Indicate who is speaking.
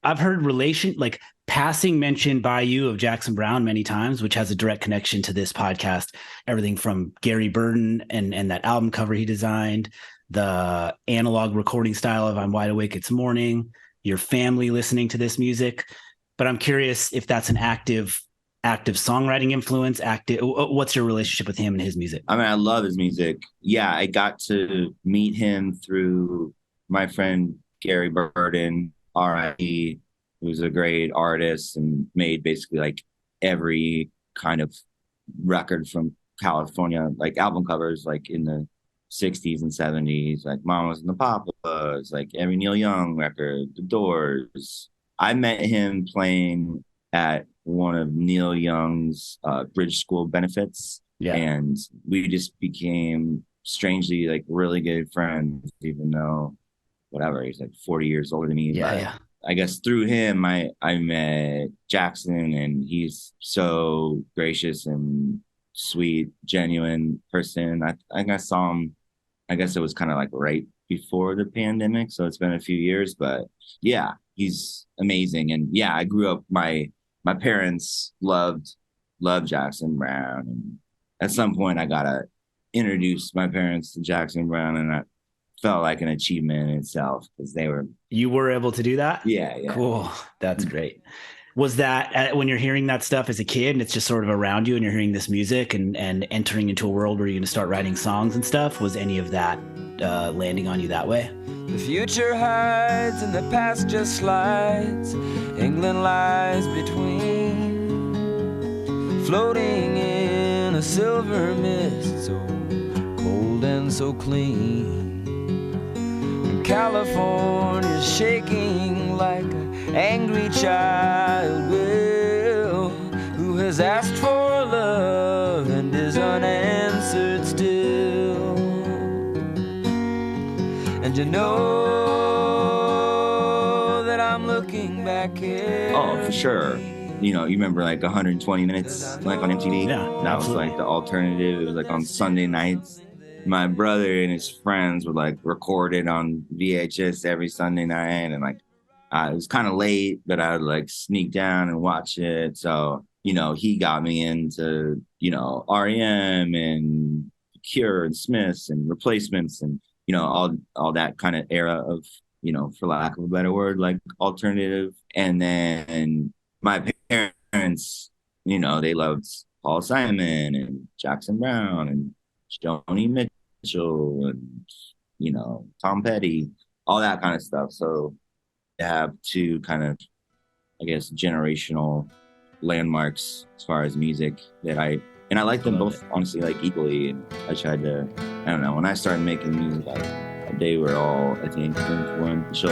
Speaker 1: I've heard like passing mention by you of Jackson Browne many times, which has a direct connection to this podcast. Everything from Gary Burton and that album cover he designed, the analog recording style of I'm Wide Awake It's Morning, your family listening to this music. But I'm curious if that's an active songwriting influence. What's your relationship with him and his music?
Speaker 2: I mean, I love his music. Yeah, I got to meet him through my friend Gary Burton, R.I.P., who's a great artist and made basically like every kind of record from California, like album covers, like in the 60s and 70s, like Mamas and the Papas, like every Neil Young record, The Doors. I met him playing at one of Neil Young's Bridgeschool benefits.
Speaker 1: Yeah.
Speaker 2: And we just became strangely like really good friends, even though whatever, he's like 40 years older than me.
Speaker 1: Yeah,
Speaker 2: but
Speaker 1: yeah.
Speaker 2: I guess through him, I met Jackson, and he's so gracious and sweet, genuine person. I think I saw him, I guess it was kind of like right before the pandemic. So it's been a few years, but yeah, he's amazing. And yeah, I grew up, my parents loved Jackson Browne. And at some point I got to introduce my parents to Jackson Browne, and I felt like an achievement in itself because
Speaker 1: You were able to do that?
Speaker 2: Yeah.
Speaker 1: Cool. That's great. Was that when you're hearing that stuff as a kid and it's just sort of around you and you're hearing this music and entering into a world where you're going to start writing songs and stuff, was any of that landing on you that way?
Speaker 3: The future hides and the past just slides. England lies between, floating in a silver mist, so cold and so clean. And California's shaking like an angry child will, who has asked for love and is unanswered still. And you know that I'm looking back here.
Speaker 2: Oh, for sure. You know, you remember like 120 Minutes, like on MTV?
Speaker 1: Yeah,
Speaker 2: that
Speaker 1: absolutely.
Speaker 2: was like the alternative. It was like on Sunday nights. My brother and his friends would like record it on VHS every Sunday night. And like, it was kind of late, but I would like sneak down and watch it. So, you know, he got me into, you know, REM and Cure and Smiths and Replacements and, you know, all that kind of era of, you know, for lack of a better word, like alternative. And then my parents, you know, they loved Paul Simon and Jackson Browne and Joni Mitchell and, you know, Tom Petty, all that kind of stuff. So they have two kind of, I guess, generational landmarks as far as music that I like them both, honestly, like equally. And I tried to, I don't know, when I started making music, they were all, I think, influential.